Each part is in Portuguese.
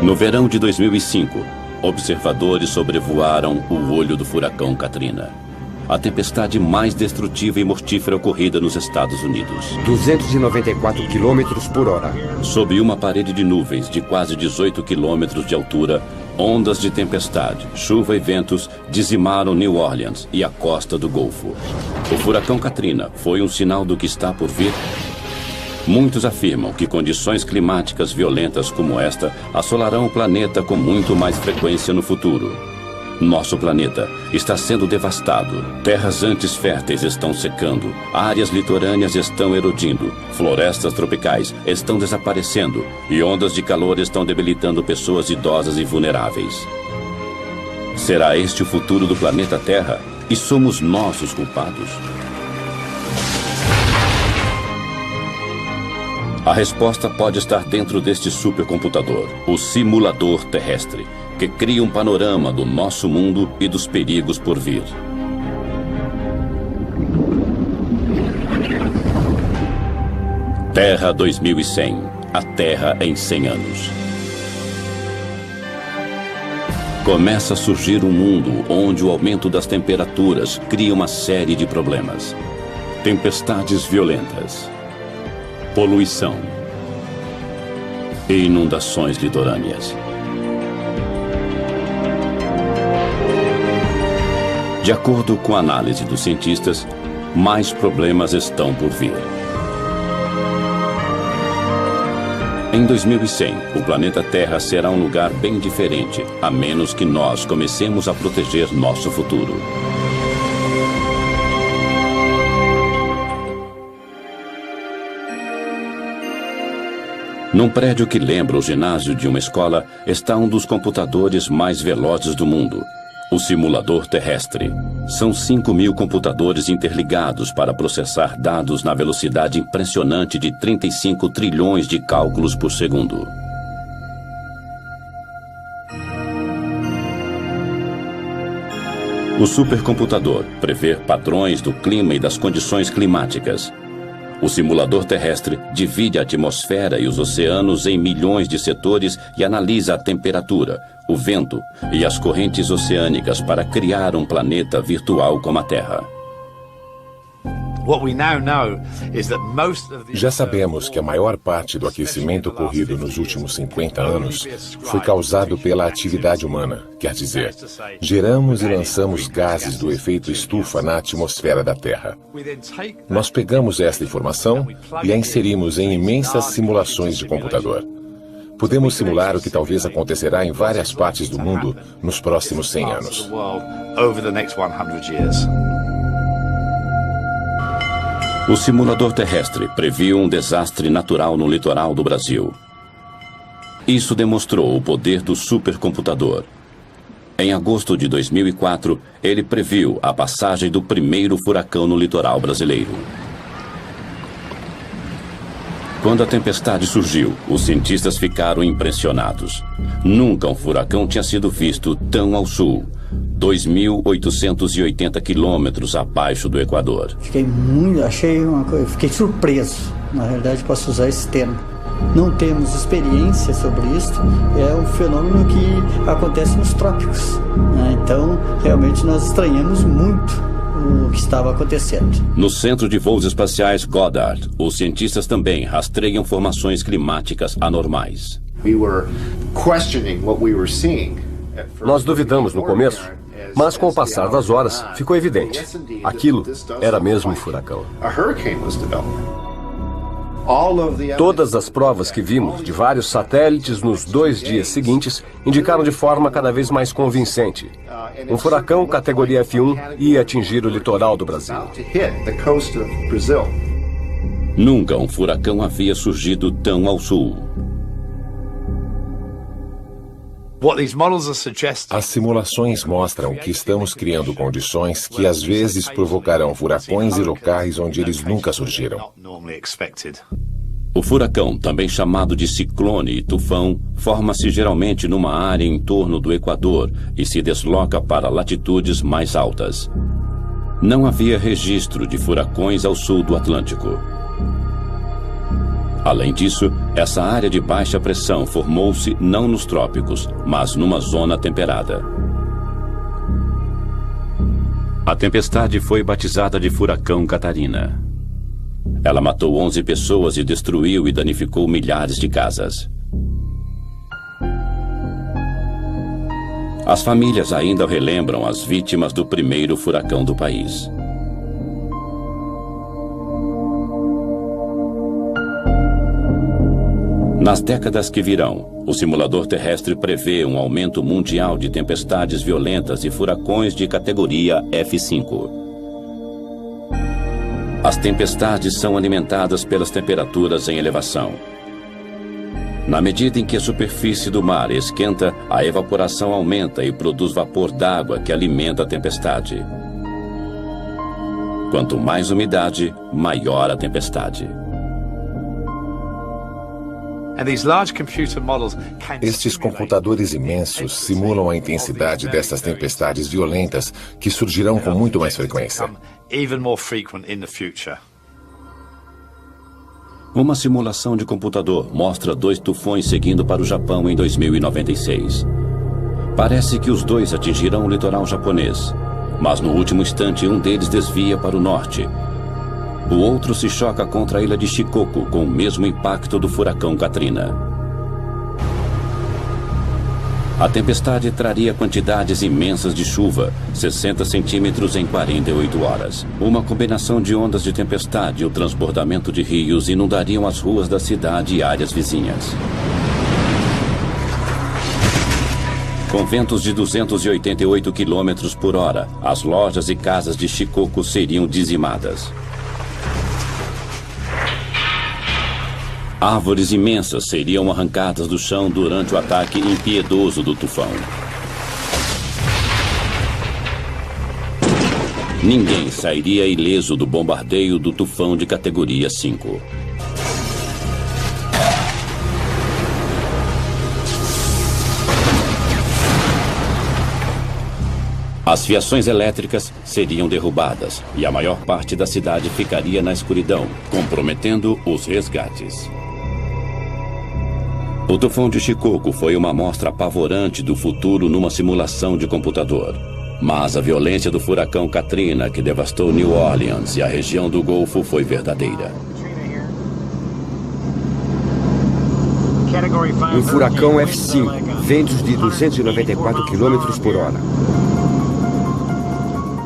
No verão de 2005, observadores sobrevoaram o olho do furacão Katrina, a tempestade mais destrutiva e mortífera ocorrida nos Estados Unidos. 294 km por hora. Sob uma parede de nuvens de quase 18 quilômetros de altura, ondas de tempestade, chuva e ventos dizimaram New Orleans e a costa do Golfo. O furacão Katrina foi um sinal do que está por vir? Muitos afirmam que condições climáticas violentas como esta assolarão o planeta com muito mais frequência no futuro. Nosso planeta está sendo devastado. Terras antes férteis estão secando. Áreas litorâneas estão erodindo. Florestas tropicais estão desaparecendo. E ondas de calor estão debilitando pessoas idosas e vulneráveis. Será este o futuro do planeta Terra? E somos nós os culpados? A resposta pode estar dentro deste supercomputador, o simulador terrestre, que cria um panorama do nosso mundo e dos perigos por vir. Terra 2100, a Terra em 100 anos. Começa a surgir um mundo onde o aumento das temperaturas cria uma série de problemas. Tempestades violentas, poluição e inundações litorâneas. De acordo com a análise dos cientistas, mais problemas estão por vir. Em 2100, o planeta Terra será um lugar bem diferente, a menos que nós comecemos a proteger nosso futuro. Num prédio que lembra o ginásio de uma escola, está um dos computadores mais velozes do mundo, o simulador terrestre. São 5.000 computadores interligados para processar dados na velocidade impressionante de 35 trilhões de cálculos por segundo. O supercomputador prevê padrões do clima e das condições climáticas. O simulador terrestre divide a atmosfera e os oceanos em milhões de setores e analisa a temperatura, o vento e as correntes oceânicas para criar um planeta virtual como a Terra. Já sabemos que a maior parte do aquecimento ocorrido nos últimos 50 anos foi causado pela atividade humana. Quer dizer, geramos e lançamos gases do efeito estufa na atmosfera da Terra. Nós pegamos esta informação e a inserimos em imensas simulações de computador. Podemos simular o que talvez acontecerá em várias partes do mundo nos próximos 100 anos. O simulador terrestre previu um desastre natural no litoral do Brasil. Isso demonstrou o poder do supercomputador. Em agosto de 2004, ele previu a passagem do primeiro furacão no litoral brasileiro. Quando a tempestade surgiu, os cientistas ficaram impressionados. Nunca um furacão tinha sido visto tão ao sul, 2.880 quilômetros abaixo do Equador. Fiquei surpreso. Na realidade, posso usar esse termo. Não temos experiência sobre isso. É um fenômeno que acontece nos trópicos, né? Então, realmente, nós estranhamos muito o que estava acontecendo. No Centro de Voos Espaciais Goddard, os cientistas também rastreiam formações climáticas anormais. Nós duvidamos no começo, mas com o passar das horas ficou evidente. Aquilo era mesmo um furacão. Todas as provas que vimos de vários satélites nos 2 dias seguintes indicaram de forma cada vez mais convincente. Um furacão categoria F1 ia atingir o litoral do Brasil. Nunca um furacão havia surgido tão ao sul. As simulações mostram que estamos criando condições que às vezes provocarão furacões e locais onde eles nunca surgiram. O furacão, também chamado de ciclone e tufão, forma-se geralmente numa área em torno do Equador e se desloca para latitudes mais altas. Não havia registro de furacões ao sul do Atlântico. Além disso, essa área de baixa pressão formou-se não nos trópicos, mas numa zona temperada. A tempestade foi batizada de Furacão Catarina. Ela matou 11 pessoas e destruiu e danificou milhares de casas. As famílias ainda relembram as vítimas do primeiro furacão do país. Nas décadas que virão, o simulador terrestre prevê um aumento mundial de tempestades violentas e furacões de categoria F5. As tempestades são alimentadas pelas temperaturas em elevação. Na medida em que a superfície do mar esquenta, a evaporação aumenta e produz vapor d'água que alimenta a tempestade. Quanto mais umidade, maior a tempestade. Estes computadores imensos simulam a intensidade dessas tempestades violentas que surgirão com muito mais frequência. Uma simulação de computador mostra 2 tufões seguindo para o Japão em 2096. Parece que os dois atingirão o litoral japonês, mas no último instante um deles desvia para o norte. O outro se choca contra a ilha de Shikoku com o mesmo impacto do furacão Katrina. A tempestade traria quantidades imensas de chuva, 60 centímetros em 48 horas. Uma combinação de ondas de tempestade e o transbordamento de rios inundariam as ruas da cidade e áreas vizinhas. Com ventos de 288 km por hora, as lojas e casas de Shikoku seriam dizimadas. Árvores imensas seriam arrancadas do chão durante o ataque impiedoso do tufão. Ninguém sairia ileso do bombardeio do tufão de categoria 5. As fiações elétricas seriam derrubadas e a maior parte da cidade ficaria na escuridão, comprometendo os resgates. O tufão de Shikoku foi uma amostra apavorante do futuro numa simulação de computador. Mas a violência do furacão Katrina, que devastou New Orleans e a região do Golfo, foi verdadeira. Um furacão F5, ventos de 294 km por hora.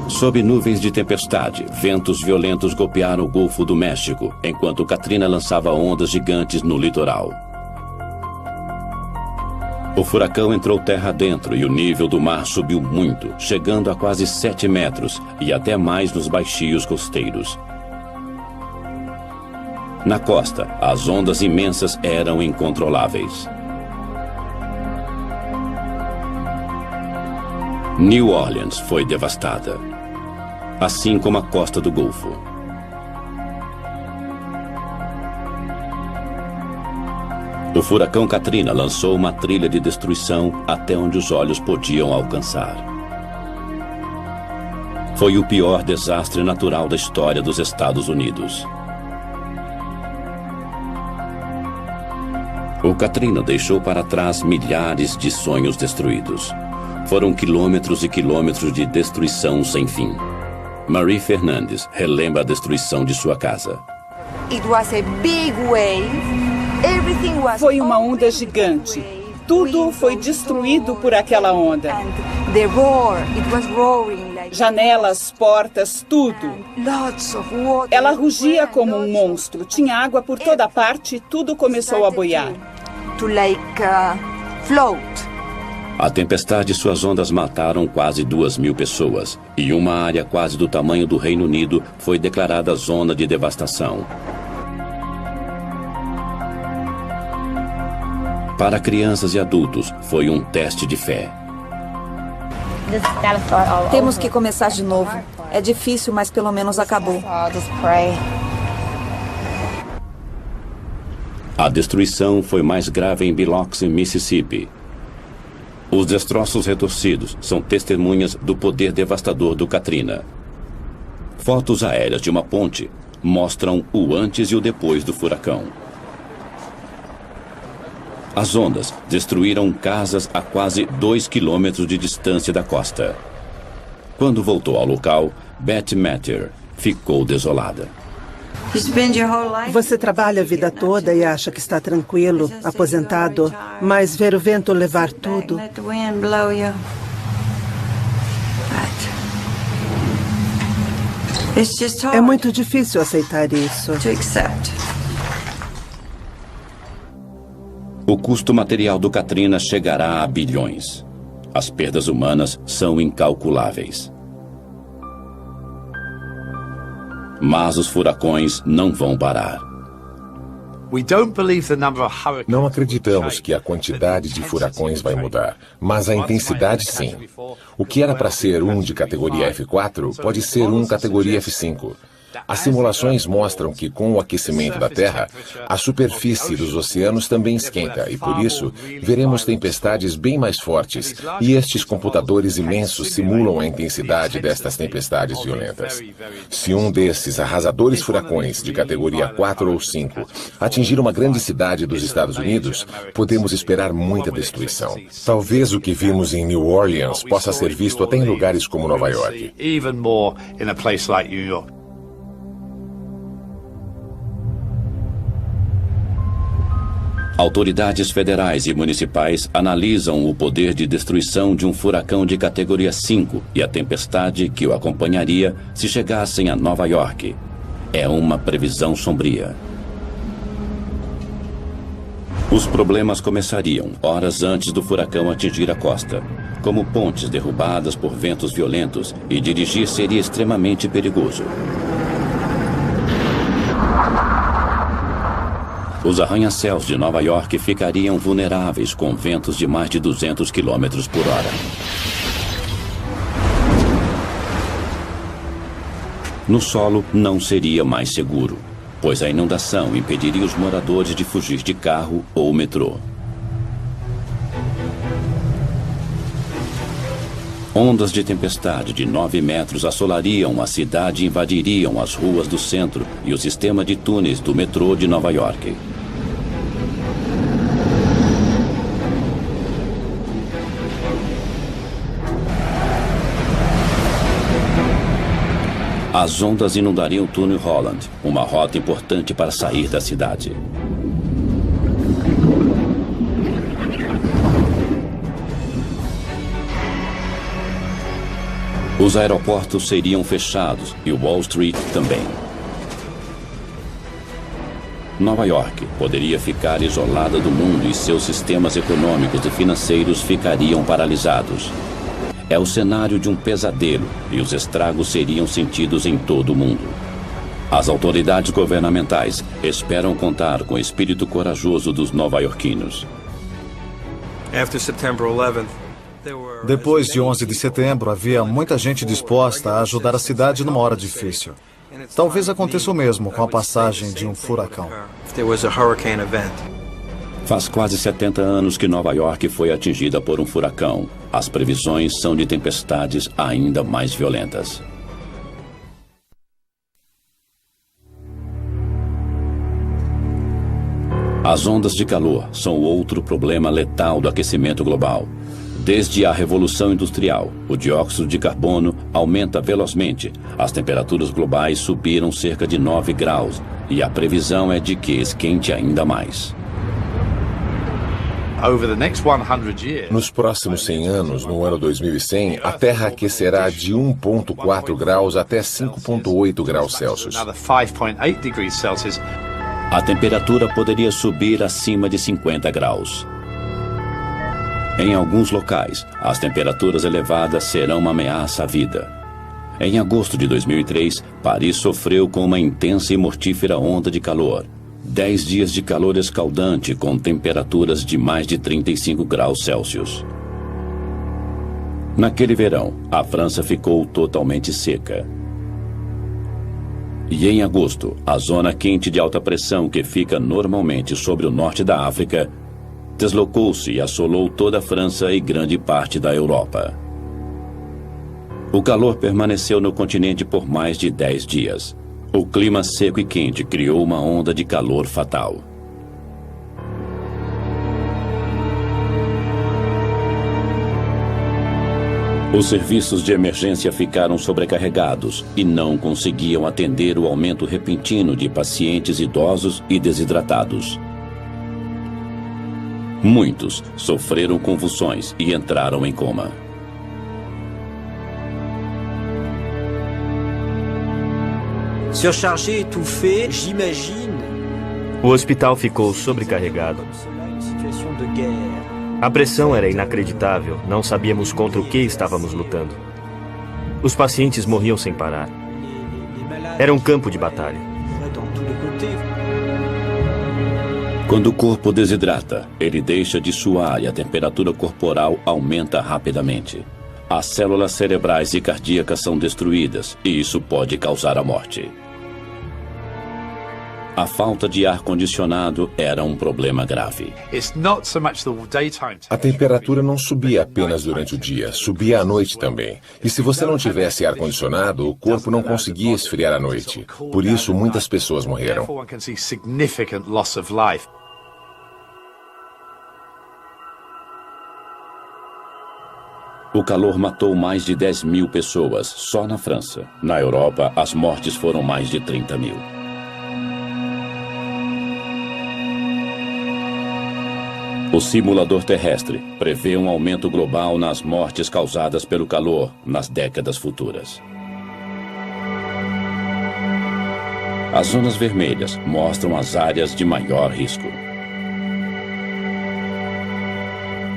Sob nuvens de tempestade, ventos violentos golpearam o Golfo do México, enquanto Katrina lançava ondas gigantes no litoral. O furacão entrou terra adentro e o nível do mar subiu muito, chegando a quase 7 metros e até mais nos baixios costeiros. Na costa, as ondas imensas eram incontroláveis. New Orleans foi devastada, assim como a costa do Golfo. O furacão Katrina lançou uma trilha de destruição até onde os olhos podiam alcançar. Foi o pior desastre natural da história dos Estados Unidos. O Katrina deixou para trás milhares de sonhos destruídos. Foram quilômetros e quilômetros de destruição sem fim. Marie Fernandes relembra a destruição de sua casa. Foi uma onda gigante. Tudo foi destruído por aquela onda. Janelas, portas, tudo. Ela rugia como um monstro. Tinha água por toda parte e tudo começou a boiar. A tempestade e suas ondas mataram quase 2.000 pessoas. E uma área quase do tamanho do Reino Unido foi declarada zona de devastação. Para crianças e adultos, foi um teste de fé. Temos que começar de novo. É difícil, mas pelo menos acabou. A destruição foi mais grave em Biloxi, Mississippi. Os destroços retorcidos são testemunhas do poder devastador do Katrina. Fotos aéreas de uma ponte mostram o antes e o depois do furacão. As ondas destruíram casas a quase 2 quilômetros de distância da costa. Quando voltou ao local, Beth Matter ficou desolada. Você trabalha a vida toda e acha que está tranquilo, aposentado, mas ver o vento levar tudo... É muito difícil aceitar isso. O custo material do Katrina chegará a bilhões. As perdas humanas são incalculáveis. Mas os furacões não vão parar. Não acreditamos que a quantidade de furacões vai mudar, mas a intensidade sim. O que era para ser um de categoria F4 pode ser um categoria F5. As simulações mostram que, com o aquecimento da Terra, a superfície dos oceanos também esquenta e, por isso, veremos tempestades bem mais fortes, e estes computadores imensos simulam a intensidade destas tempestades violentas. Se um desses arrasadores furacões de categoria 4 ou 5 atingir uma grande cidade dos Estados Unidos, podemos esperar muita destruição. Talvez o que vimos em New Orleans possa ser visto até em lugares como Nova York. Autoridades federais e municipais analisam o poder de destruição de um furacão de categoria 5 e a tempestade que o acompanharia se chegassem a Nova York. É uma previsão sombria. Os problemas começariam horas antes do furacão atingir a costa, como pontes derrubadas por ventos violentos, e dirigir seria extremamente perigoso. Os arranha-céus de Nova York ficariam vulneráveis com ventos de mais de 200 km por hora. No solo não seria mais seguro, pois a inundação impediria os moradores de fugir de carro ou metrô. Ondas de tempestade de 9 metros assolariam a cidade e invadiriam as ruas do centro e o sistema de túneis do metrô de Nova York. As ondas inundariam o túnel Holland, uma rota importante para sair da cidade. Os aeroportos seriam fechados e Wall Street também. Nova York poderia ficar isolada do mundo e seus sistemas econômicos e financeiros ficariam paralisados. É o cenário de um pesadelo e os estragos seriam sentidos em todo o mundo. As autoridades governamentais esperam contar com o espírito corajoso dos nova-iorquinos. Depois de 11 de setembro, havia muita gente disposta a ajudar a cidade numa hora difícil. Talvez aconteça o mesmo com a passagem de um furacão. Faz quase 70 anos que Nova York foi atingida por um furacão. As previsões são de tempestades ainda mais violentas. As ondas de calor são outro problema letal do aquecimento global. Desde a Revolução Industrial, o dióxido de carbono aumenta velozmente. As temperaturas globais subiram cerca de 9 graus e a previsão é de que esquente ainda mais. Nos próximos 100 anos, no ano 2100, a Terra aquecerá de 1,4 graus até 5,8 graus Celsius. A temperatura poderia subir acima de 50 graus. Em alguns locais, as temperaturas elevadas serão uma ameaça à vida. Em agosto de 2003, Paris sofreu com uma intensa e mortífera onda de calor. 10 dias de calor escaldante com temperaturas de mais de 35 graus Celsius. Naquele verão, a França ficou totalmente seca. E em agosto, a zona quente de alta pressão que fica normalmente sobre o norte da África deslocou-se e assolou toda a França e grande parte da Europa. O calor permaneceu no continente por mais de 10 dias. O clima seco e quente criou uma onda de calor fatal. Os serviços de emergência ficaram sobrecarregados e não conseguiam atender o aumento repentino de pacientes idosos e desidratados. Muitos sofreram convulsões e entraram em coma. Surchargé, étouffé, j'imagine. O hospital ficou sobrecarregado. A pressão era inacreditável. Não sabíamos contra o que estávamos lutando. Os pacientes morriam sem parar. Era um campo de batalha. Quando o corpo desidrata, ele deixa de suar e a temperatura corporal aumenta rapidamente. As células cerebrais e cardíacas são destruídas e isso pode causar a morte. A falta de ar-condicionado era um problema grave. A temperatura não subia apenas durante o dia, subia à noite também. E se você não tivesse ar-condicionado, o corpo não conseguia esfriar à noite. Por isso, muitas pessoas morreram. O calor matou mais de 10 mil pessoas só na França. Na Europa, as mortes foram mais de 30 mil. O simulador terrestre prevê um aumento global nas mortes causadas pelo calor nas décadas futuras. As zonas vermelhas mostram as áreas de maior risco.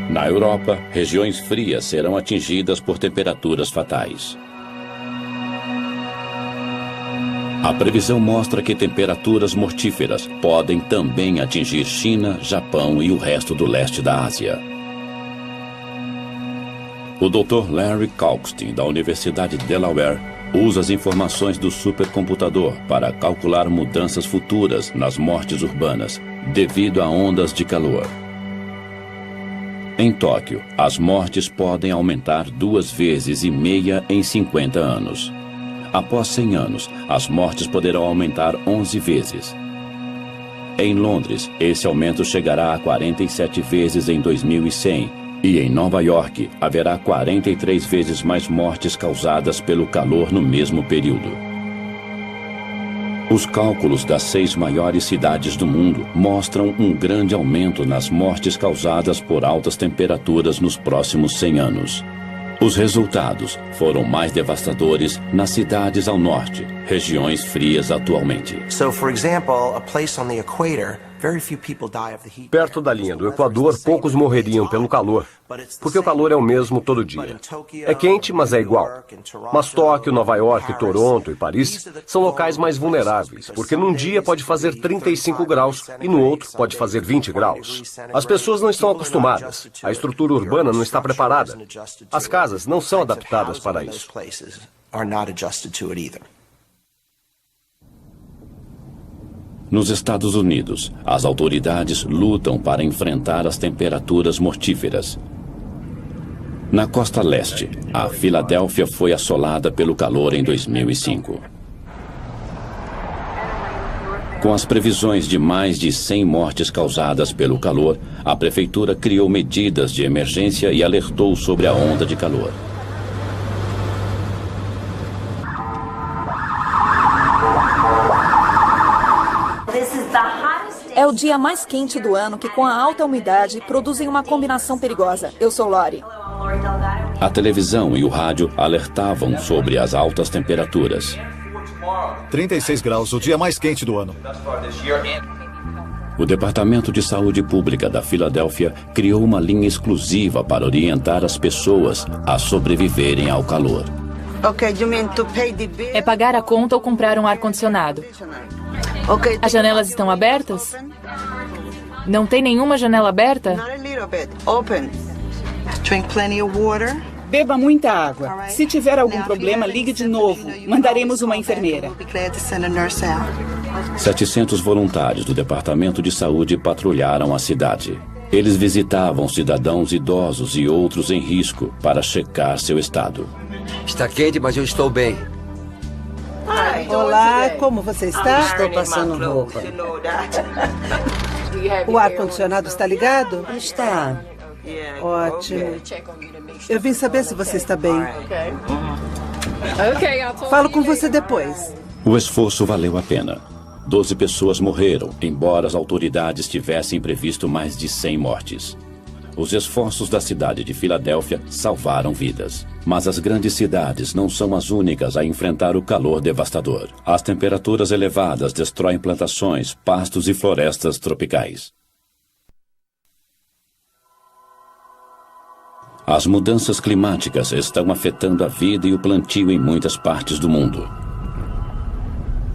Na Europa, regiões frias serão atingidas por temperaturas fatais. A previsão mostra que temperaturas mortíferas podem também atingir China, Japão e o resto do leste da Ásia. O Dr. Larry Kalkstein, da Universidade de Delaware, usa as informações do supercomputador para calcular mudanças futuras nas mortes urbanas devido a ondas de calor. Em Tóquio, as mortes podem aumentar 2,5 vezes em 50 anos. Após 100 anos, as mortes poderão aumentar 11 vezes. Em Londres, esse aumento chegará a 47 vezes em 2100. E em Nova York, haverá 43 vezes mais mortes causadas pelo calor no mesmo período. Os cálculos das 6 maiores cidades do mundo mostram um grande aumento nas mortes causadas por altas temperaturas nos próximos 100 anos. Os resultados foram mais devastadores nas cidades ao norte, regiões frias atualmente. Perto da linha do Equador, poucos morreriam pelo calor, porque o calor é o mesmo todo dia. É quente, mas é igual. Mas Tóquio, Nova York, Toronto e Paris são locais mais vulneráveis, porque num dia pode fazer 35 graus e no outro pode fazer 20 graus. As pessoas não estão acostumadas, a estrutura urbana não está preparada. As casas não são adaptadas para isso. Nos Estados Unidos, as autoridades lutam para enfrentar as temperaturas mortíferas. Na costa leste, a Filadélfia foi assolada pelo calor em 2005. Com as previsões de mais de 100 mortes causadas pelo calor, a prefeitura criou medidas de emergência e alertou sobre a onda de calor. É o dia mais quente do ano que, com a alta umidade, produzem uma combinação perigosa. Eu sou Lori. A televisão e o rádio alertavam sobre as altas temperaturas. 36 graus, o dia mais quente do ano. O Departamento de Saúde Pública da Filadélfia criou uma linha exclusiva para orientar as pessoas a sobreviverem ao calor. É pagar a conta ou comprar um ar-condicionado. As janelas estão abertas? Não tem nenhuma janela aberta? Beba muita água. Se tiver algum problema, ligue de novo. Mandaremos uma enfermeira. 700 voluntários do Departamento de Saúde patrulharam a cidade. Eles visitavam cidadãos idosos e outros em risco para checar seu estado. Está quente, mas eu estou bem. Olá, como você está? Estou passando roupa. O ar-condicionado está ligado? Está. Ótimo. Eu vim saber se você está bem. Falo com você depois. O esforço valeu a pena. 12 pessoas morreram, embora as autoridades tivessem previsto mais de 100 mortes. Os esforços da cidade de Filadélfia salvaram vidas. Mas as grandes cidades não são as únicas a enfrentar o calor devastador. As temperaturas elevadas destroem plantações, pastos e florestas tropicais. As mudanças climáticas estão afetando a vida e o plantio em muitas partes do mundo.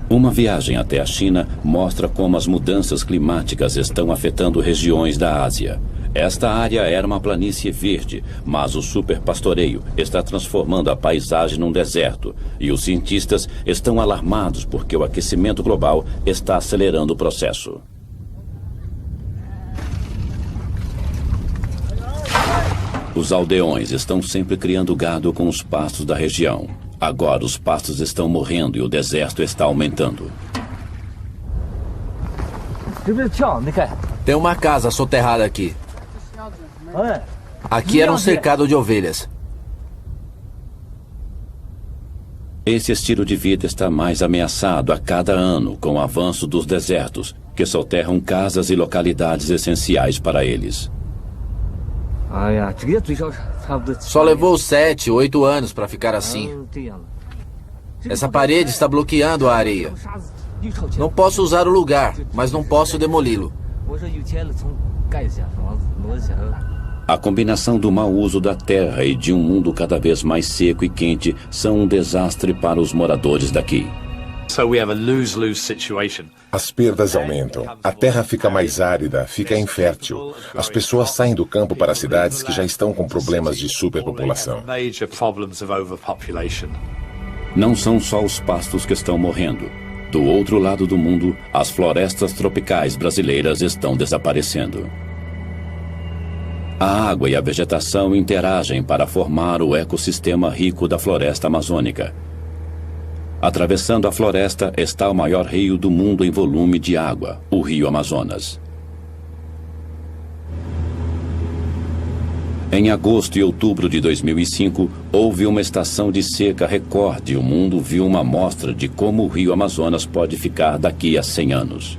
Uma viagem até a China mostra como as mudanças climáticas estão afetando regiões da Ásia. Esta área era uma planície verde, mas o superpastoreio está transformando a paisagem num deserto e os cientistas estão alarmados porque o aquecimento global está acelerando o processo. Os aldeões estão sempre criando gado com os pastos da região. Agora os pastos estão morrendo e o deserto está aumentando. Tem uma casa soterrada aqui. Aqui era um cercado de ovelhas. Esse estilo de vida está mais ameaçado a cada ano com o avanço dos desertos, que soterram casas e localidades essenciais para eles. Só levou 7, 8 anos para ficar assim. Essa parede está bloqueando a areia. Não posso usar o lugar, mas não posso demoli-lo. A combinação do mau uso da terra e de um mundo cada vez mais seco e quente são um desastre para os moradores daqui. As perdas aumentam. A terra fica mais árida, fica infértil. As pessoas saem do campo para cidades que já estão com problemas de superpopulação. Não são só os pastos que estão morrendo. Do outro lado do mundo, as florestas tropicais brasileiras estão desaparecendo. A água e a vegetação interagem para formar o ecossistema rico da floresta amazônica. Atravessando a floresta está o maior rio do mundo em volume de água, o Rio Amazonas. Em agosto e outubro de 2005, houve uma estação de seca recorde e o mundo viu uma amostra de como o Rio Amazonas pode ficar daqui a 100 anos.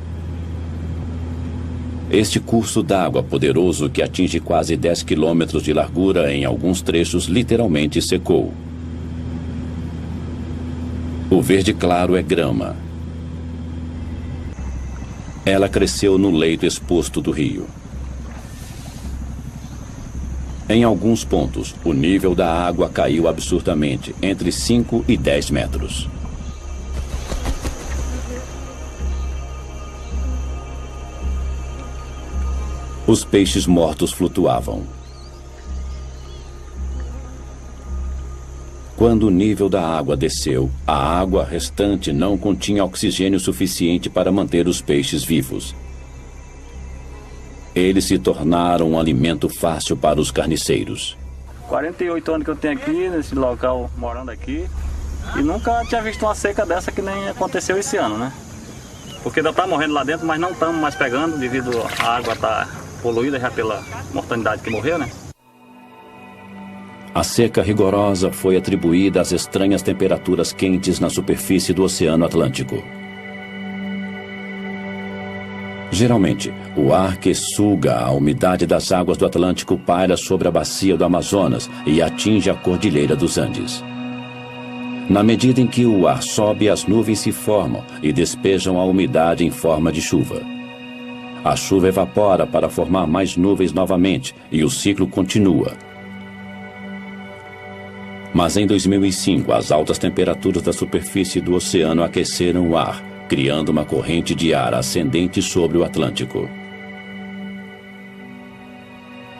Este curso d'água poderoso que atinge quase 10 quilômetros de largura em alguns trechos literalmente secou. O verde claro é grama. Ela cresceu no leito exposto do rio. Em alguns pontos, o nível da água caiu absurdamente, entre 5 e 10 metros. Os peixes mortos flutuavam. Quando o nível da água desceu, a água restante não continha oxigênio suficiente para manter os peixes vivos. Eles se tornaram um alimento fácil para os carniceiros. 48 anos que eu tenho aqui, nesse local, morando aqui, e nunca tinha visto uma seca dessa que nem aconteceu esse ano, né? Porque ainda está morrendo lá dentro, mas não estamos mais pegando devido à água estar poluída já pela mortalidade que morreu, né? A seca rigorosa foi atribuída às estranhas temperaturas quentes na superfície do Oceano Atlântico. Geralmente, o ar que suga a umidade das águas do Atlântico paira sobre a bacia do Amazonas e atinge a Cordilheira dos Andes. Na medida em que o ar sobe, as nuvens se formam e despejam a umidade em forma de chuva. A chuva evapora para formar mais nuvens novamente e o ciclo continua. Mas em 2005, as altas temperaturas da superfície do oceano aqueceram o ar, criando uma corrente de ar ascendente sobre o Atlântico.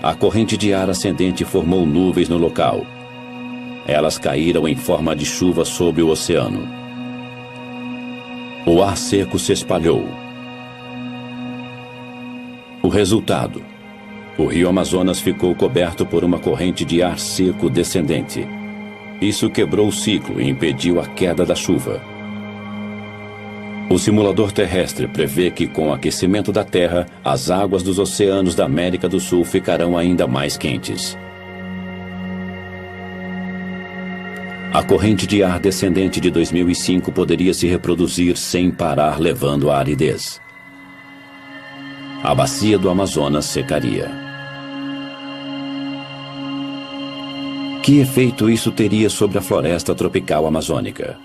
A corrente de ar ascendente formou nuvens no local. Elas caíram em forma de chuva sobre o oceano. O ar seco se espalhou. O resultado: o Rio Amazonas ficou coberto por uma corrente de ar seco descendente. Isso quebrou o ciclo e impediu a queda da chuva. O simulador terrestre prevê que, com o aquecimento da Terra, as águas dos oceanos da América do Sul ficarão ainda mais quentes. A corrente de ar descendente de 2005 poderia se reproduzir sem parar, levando à aridez. A bacia do Amazonas secaria. Que efeito isso teria sobre a floresta tropical amazônica?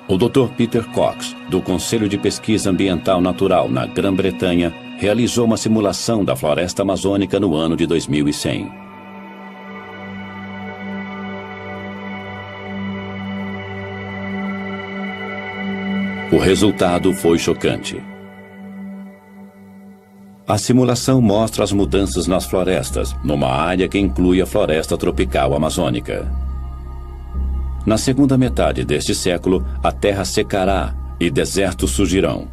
O Dr. Peter Cox, do Conselho de Pesquisa Ambiental Natural na Grã-Bretanha, realizou uma simulação da floresta amazônica no ano de 2100. O resultado foi chocante. A simulação mostra as mudanças nas florestas, numa área que inclui a floresta tropical amazônica. Na segunda metade deste século, a terra secará e desertos surgirão.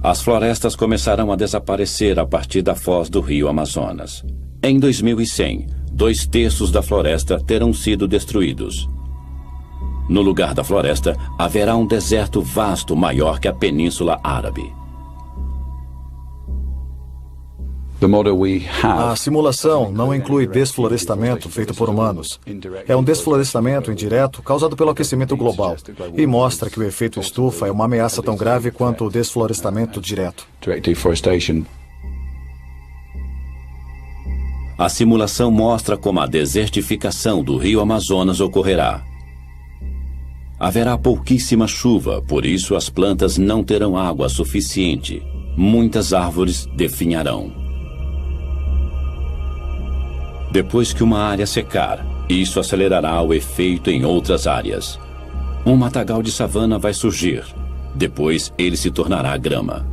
As florestas começarão a desaparecer a partir da foz do rio Amazonas. Em 2100, 2/3 da floresta terão sido destruídos. No lugar da floresta, haverá um deserto vasto maior que a Península Árabe. A simulação não inclui desflorestamento feito por humanos. É um desflorestamento indireto causado pelo aquecimento global e mostra que o efeito estufa é uma ameaça tão grave quanto o desflorestamento direto. A simulação mostra como a desertificação do rio Amazonas ocorrerá. Haverá pouquíssima chuva, por isso as plantas não terão água suficiente. Muitas árvores definharão. Depois que uma área secar, isso acelerará o efeito em outras áreas. Um matagal de savana vai surgir. Depois ele se tornará grama.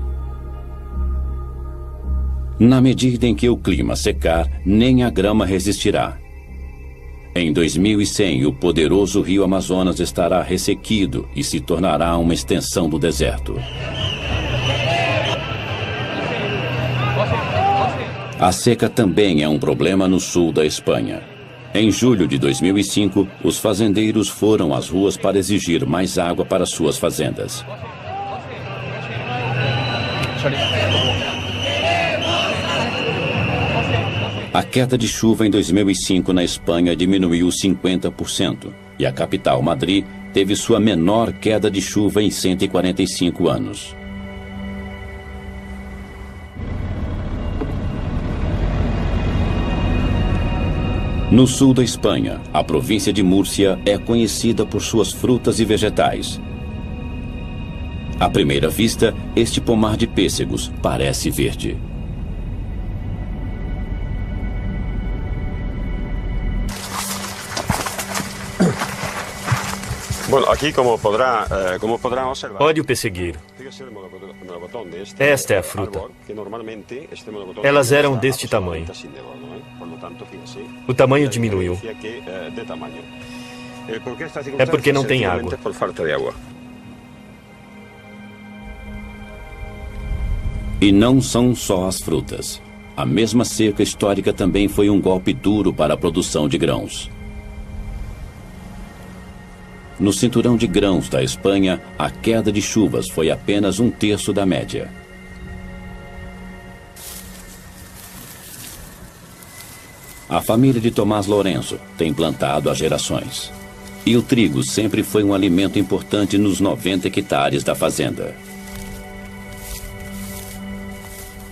Na medida em que o clima secar, nem a grama resistirá. Em 2100, o poderoso rio Amazonas estará ressequido e se tornará uma extensão do deserto. A seca também é um problema no sul da Espanha. Em julho de 2005, os fazendeiros foram às ruas para exigir mais água para suas fazendas. A queda de chuva em 2005 na Espanha diminuiu 50% e a capital, Madrid, teve sua menor queda de chuva em 145 anos. No sul da Espanha, a província de Múrcia é conhecida por suas frutas e vegetais. À primeira vista, este pomar de pêssegos parece verde. Olhe o pessegueiro. Esta é a fruta. Elas eram deste tamanho. O tamanho diminuiu. É porque não tem água. E não são só as frutas. A mesma seca histórica também foi um golpe duro para a produção de grãos. No cinturão de grãos da Espanha, a queda de chuvas foi apenas 1/3 da média. A família de Tomás Lourenço tem plantado há gerações. E o trigo sempre foi um alimento importante nos 90 hectares da fazenda.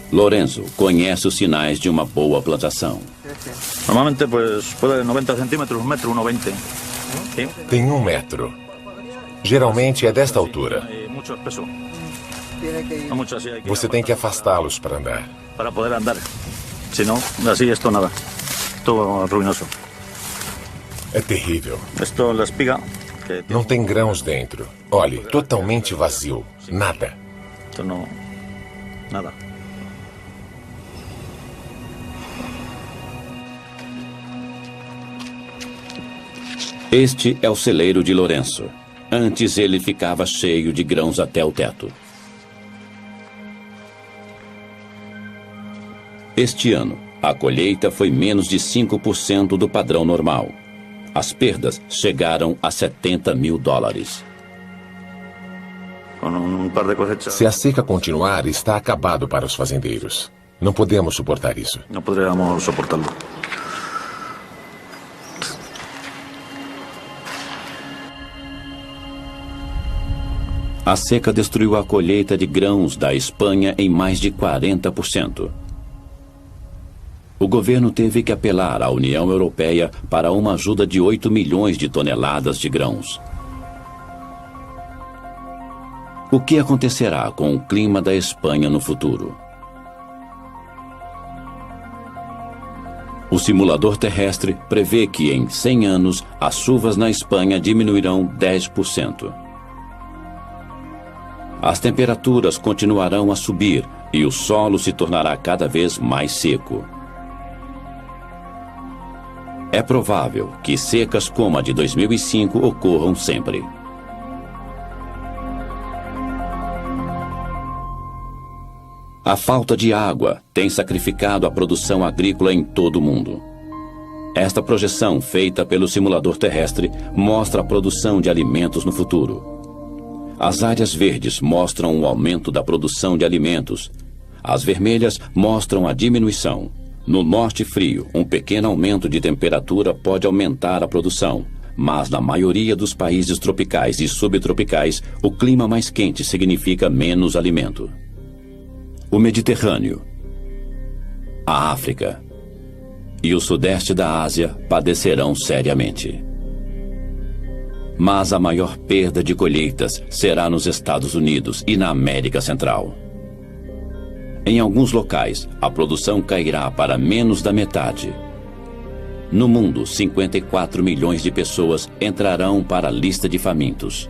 Lourenço conhece os sinais de uma boa plantação. Normalmente, pode 90 centímetros, 1,20 m. Tem 1 metro. Geralmente é desta altura. Você tem que afastá-los para andar. Para poder andar. Senão, assim, isto nada. Tudo ruinoso. É terrível. Isto é a espiga. Não tem grãos dentro. Olhe, totalmente vazio. Nada. Isto não... Nada. Este é o celeiro de Lourenço. Antes ele ficava cheio de grãos até o teto. Este ano, a colheita foi menos de 5% do padrão normal. As perdas chegaram a $70 mil. Se a seca continuar, está acabado para os fazendeiros. Não podemos suportar isso. Não poderíamos suportá-lo. A seca destruiu a colheita de grãos da Espanha em mais de 40%. O governo teve que apelar à União Europeia para uma ajuda de 8 milhões de toneladas de grãos. O que acontecerá com o clima da Espanha no futuro? O simulador terrestre prevê que em 100 anos as chuvas na Espanha diminuirão 10%. As temperaturas continuarão a subir e o solo se tornará cada vez mais seco. É provável que secas como a de 2005 ocorram sempre. A falta de água tem sacrificado a produção agrícola em todo o mundo. Esta projeção, feita pelo simulador terrestre, mostra a produção de alimentos no futuro. As áreas verdes mostram o aumento da produção de alimentos. As vermelhas mostram a diminuição. No norte frio, um pequeno aumento de temperatura pode aumentar a produção, mas na maioria dos países tropicais e subtropicais, o clima mais quente significa menos alimento. O Mediterrâneo, a África e o sudeste da Ásia padecerão seriamente. Mas a maior perda de colheitas será nos Estados Unidos e na América Central. Em alguns locais, a produção cairá para menos da metade. No mundo, 54 milhões de pessoas entrarão para a lista de famintos.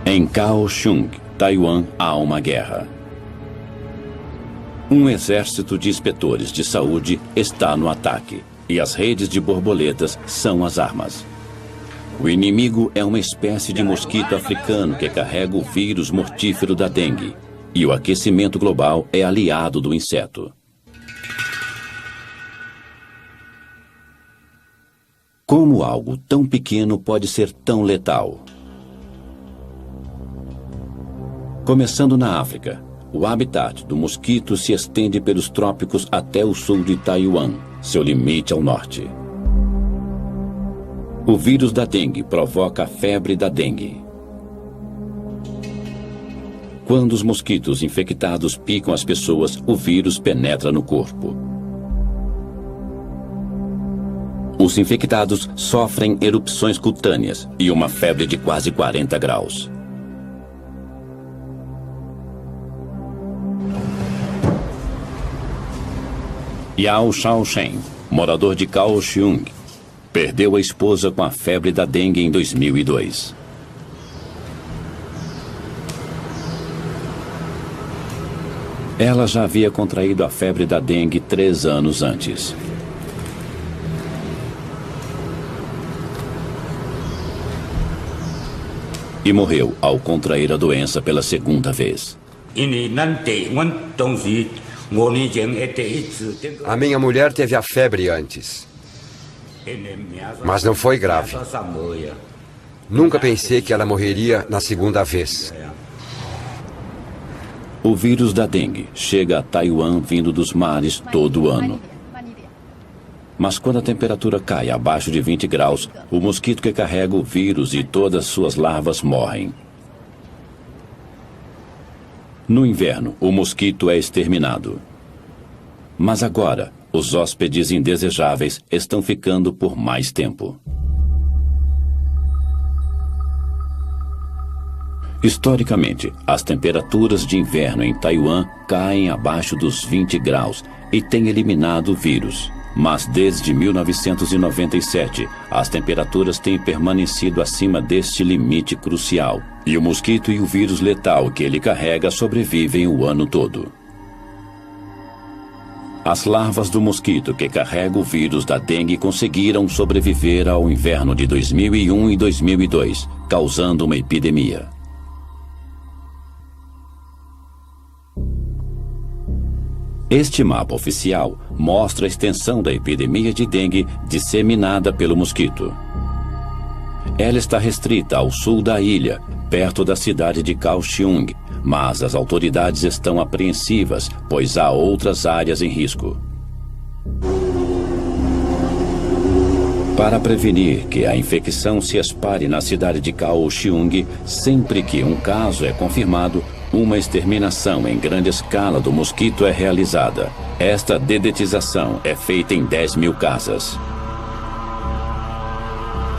Em Kaohsiung, Taiwan, há uma guerra. Um exército de inspetores de saúde está no ataque. E as redes de borboletas são as armas. O inimigo é uma espécie de mosquito africano que carrega o vírus mortífero da dengue. E o aquecimento global é aliado do inseto. Como algo tão pequeno pode ser tão letal? Começando na África, o habitat do mosquito se estende pelos trópicos até o sul de Taiwan, seu limite ao norte. O vírus da dengue provoca a febre da dengue. Quando os mosquitos infectados picam as pessoas, o vírus penetra no corpo. Os infectados sofrem erupções cutâneas e uma febre de quase 40 graus. Yao Shaosheng, morador de Kaohsiung, perdeu a esposa com a febre da dengue em 2002. Ela já havia contraído a febre da dengue 3 anos antes. E morreu ao contrair a doença pela segunda vez. A minha mulher teve a febre antes, mas não foi grave. Nunca pensei que ela morreria na segunda vez. O vírus da dengue chega a Taiwan vindo dos mares todo ano. Mas quando a temperatura cai abaixo de 20 graus, o mosquito que carrega o vírus e todas suas larvas morrem. No inverno, o mosquito é exterminado. Mas agora, os hóspedes indesejáveis estão ficando por mais tempo. Historicamente, as temperaturas de inverno em Taiwan caem abaixo dos 20 graus e têm eliminado o vírus. Mas desde 1997, as temperaturas têm permanecido acima deste limite crucial. E o mosquito e o vírus letal que ele carrega sobrevivem o ano todo. As larvas do mosquito que carrega o vírus da dengue conseguiram sobreviver ao inverno de 2001 e 2002, causando uma epidemia. Este mapa oficial mostra a extensão da epidemia de dengue disseminada pelo mosquito. Ela está restrita ao sul da ilha, perto da cidade de Kaohsiung, mas as autoridades estão apreensivas, pois há outras áreas em risco. Para prevenir que a infecção se espalhe na cidade de Kaohsiung, sempre que um caso é confirmado, uma exterminação em grande escala do mosquito é realizada. Esta dedetização é feita em 10.000 casas.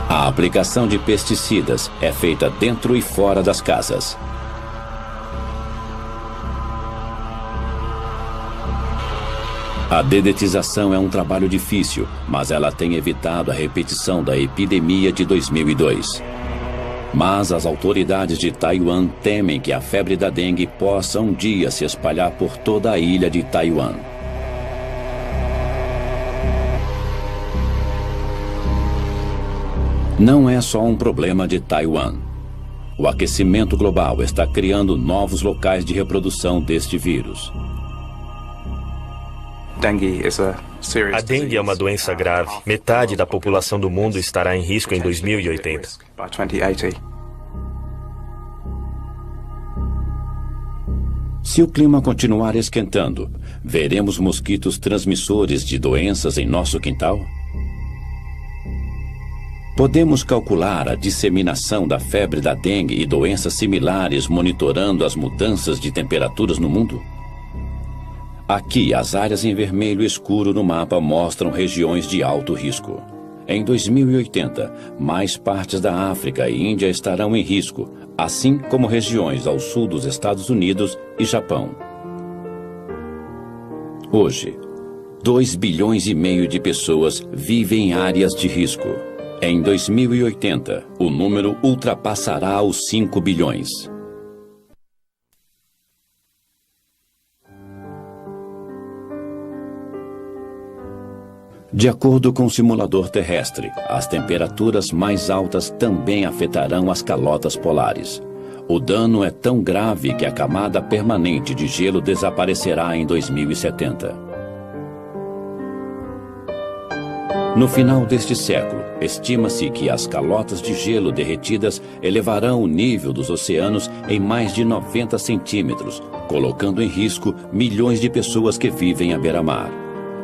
A aplicação de pesticidas é feita dentro e fora das casas. A dedetização é um trabalho difícil, mas ela tem evitado a repetição da epidemia de 2002. Mas as autoridades de Taiwan temem que a febre da dengue possa um dia se espalhar por toda a ilha de Taiwan. Não é só um problema de Taiwan. O aquecimento global está criando novos locais de reprodução deste vírus. A dengue é uma doença grave. Metade da população do mundo estará em risco em 2080. Se o clima continuar esquentando, veremos mosquitos transmissores de doenças em nosso quintal? Podemos calcular a disseminação da febre da dengue e doenças similares monitorando as mudanças de temperaturas no mundo? Aqui, as áreas em vermelho escuro no mapa mostram regiões de alto risco. Em 2080, mais partes da África e Índia estarão em risco, assim como regiões ao sul dos Estados Unidos e Japão. Hoje, 2,5 bilhões de pessoas vivem em áreas de risco. Em 2080, o número ultrapassará os 5 bilhões. De acordo com o simulador terrestre, as temperaturas mais altas também afetarão as calotas polares. O dano é tão grave que a camada permanente de gelo desaparecerá em 2070. No final deste século, estima-se que as calotas de gelo derretidas elevarão o nível dos oceanos em mais de 90 centímetros, colocando em risco milhões de pessoas que vivem à beira-mar.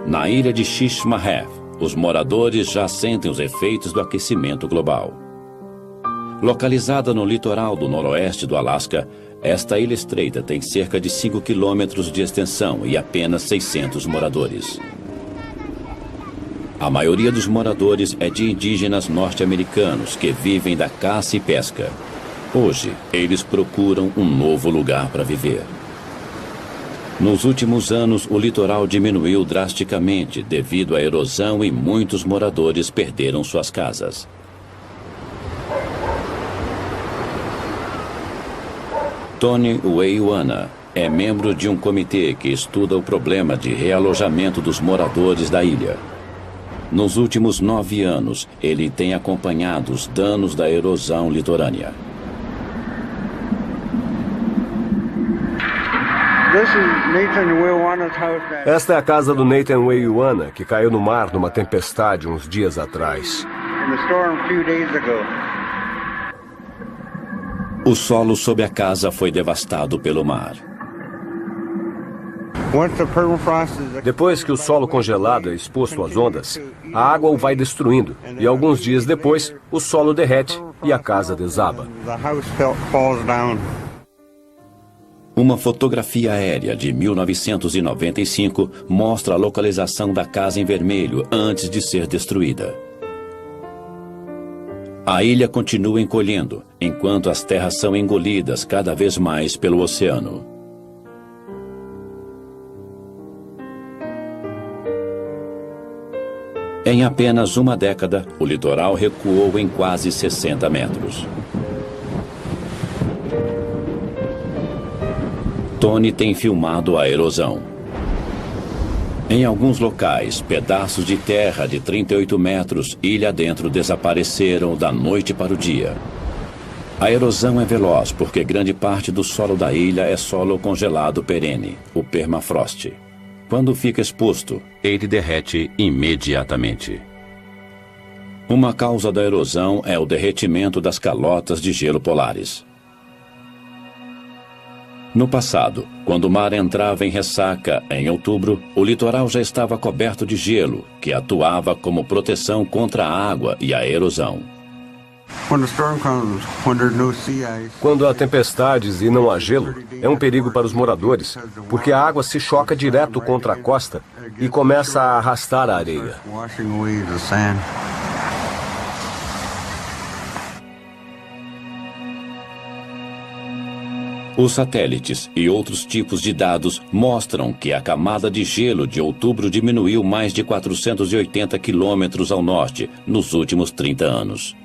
Na ilha de Shishmahev, os moradores já sentem os efeitos do aquecimento global. Localizada no litoral do noroeste do Alasca, esta ilha estreita tem cerca de 5 quilômetros de extensão e apenas 600 moradores. A maioria dos moradores é de indígenas norte-americanos que vivem da caça e pesca. Hoje, eles procuram um novo lugar para viver. Nos últimos anos, o litoral diminuiu drasticamente devido à erosão e muitos moradores perderam suas casas. Tony Weiwana é membro de um comitê que estuda o problema de realojamento dos moradores da ilha. Nos últimos 9 anos, ele tem acompanhado os danos da erosão litorânea. Esta é a casa do Nathan Weiwana, que caiu no mar numa tempestade uns dias atrás. O solo sob a casa foi devastado pelo mar. Depois que o solo congelado é exposto às ondas, a água o vai destruindo e alguns dias depois o solo derrete e a casa desaba. Uma fotografia aérea de 1995 mostra a localização da casa em vermelho antes de ser destruída. A ilha continua encolhendo, enquanto as terras são engolidas cada vez mais pelo oceano. Em apenas uma década, o litoral recuou em quase 60 metros. Tony tem filmado a erosão. Em alguns locais, pedaços de terra de 38 metros ilha dentro desapareceram da noite para o dia. A erosão é veloz porque grande parte do solo da ilha é solo congelado perene, o permafrost. Quando fica exposto, ele derrete imediatamente. Uma causa da erosão é o derretimento das calotas de gelo polares. No passado, quando o mar entrava em ressaca em outubro, o litoral já estava coberto de gelo, que atuava como proteção contra a água e a erosão. Quando há tempestades e não há gelo, é um perigo para os moradores, porque a água se choca direto contra a costa e começa a arrastar a areia. Os satélites e outros tipos de dados mostram que a camada de gelo de outubro diminuiu mais de 480 quilômetros ao norte nos últimos 30 anos.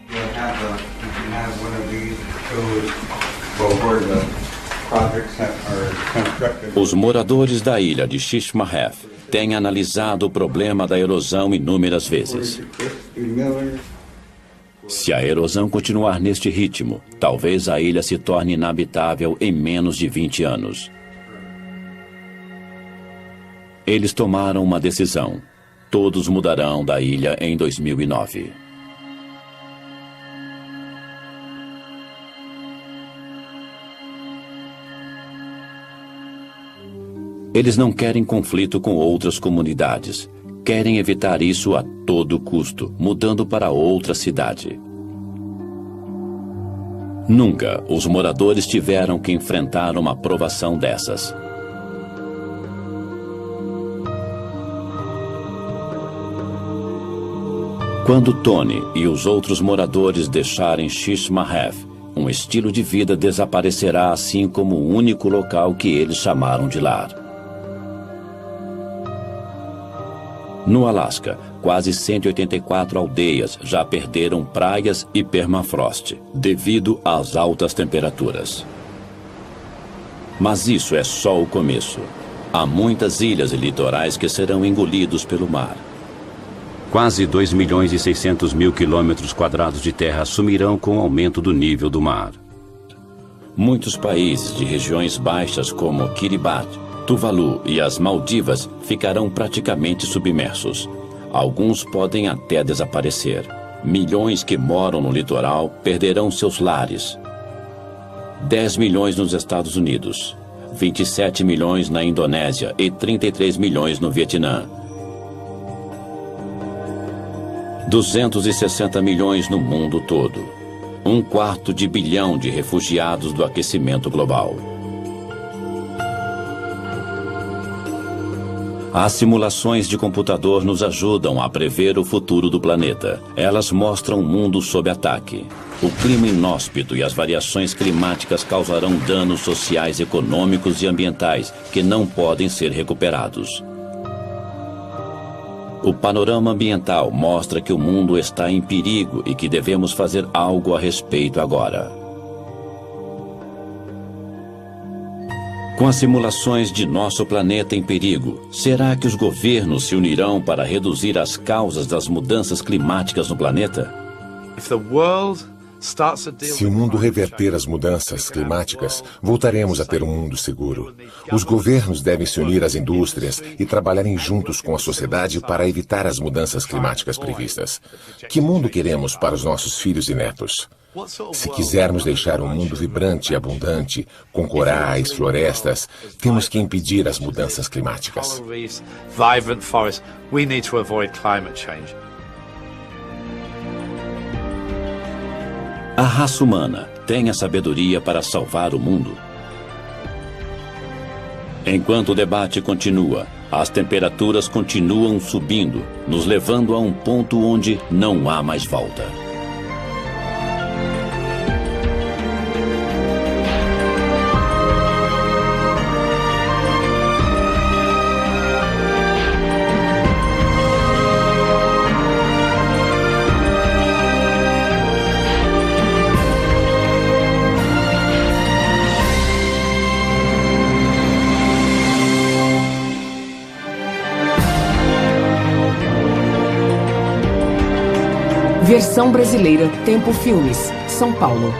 Os moradores da ilha de Shishmaref têm analisado o problema da erosão inúmeras vezes. Se a erosão continuar neste ritmo, talvez a ilha se torne inabitável em menos de 20 anos. Eles tomaram uma decisão. Todos mudarão da ilha em 2009. Eles não querem conflito com outras comunidades. Querem evitar isso a todo custo, mudando para outra cidade. Nunca os moradores tiveram que enfrentar uma provação dessas. Quando Tony e os outros moradores deixarem Shishmaref, um estilo de vida desaparecerá, assim como o único local que eles chamaram de lar. No Alasca, quase 184 aldeias já perderam praias e permafrost, devido às altas temperaturas. Mas isso é só o começo. Há muitas ilhas e litorais que serão engolidos pelo mar. Quase 2.600.000 quilômetros quadrados de terra sumirão com o aumento do nível do mar. Muitos países de regiões baixas como Kiribati, Tuvalu e as Maldivas ficarão praticamente submersos. Alguns podem até desaparecer. Milhões que moram no litoral perderão seus lares. 10 milhões nos Estados Unidos, 27 milhões na Indonésia e 33 milhões no Vietnã. 260 milhões no mundo todo. 1/4 bilhão de refugiados do aquecimento global. As simulações de computador nos ajudam a prever o futuro do planeta. Elas mostram um mundo sob ataque. O clima inóspito e as variações climáticas causarão danos sociais, econômicos e ambientais que não podem ser recuperados. O panorama ambiental mostra que o mundo está em perigo e que devemos fazer algo a respeito agora. Com as simulações de nosso planeta em perigo, será que os governos se unirão para reduzir as causas das mudanças climáticas no planeta? Se o mundo reverter as mudanças climáticas, voltaremos a ter um mundo seguro. Os governos devem se unir às indústrias e trabalharem juntos com a sociedade para evitar as mudanças climáticas previstas. Que mundo queremos para os nossos filhos e netos? Se quisermos deixar um mundo vibrante e abundante, com corais, florestas, temos que impedir as mudanças climáticas. A raça humana tem a sabedoria para salvar o mundo? Enquanto o debate continua, as temperaturas continuam subindo, nos levando a um ponto onde não há mais volta. Versão brasileira, Tempo Filmes, São Paulo.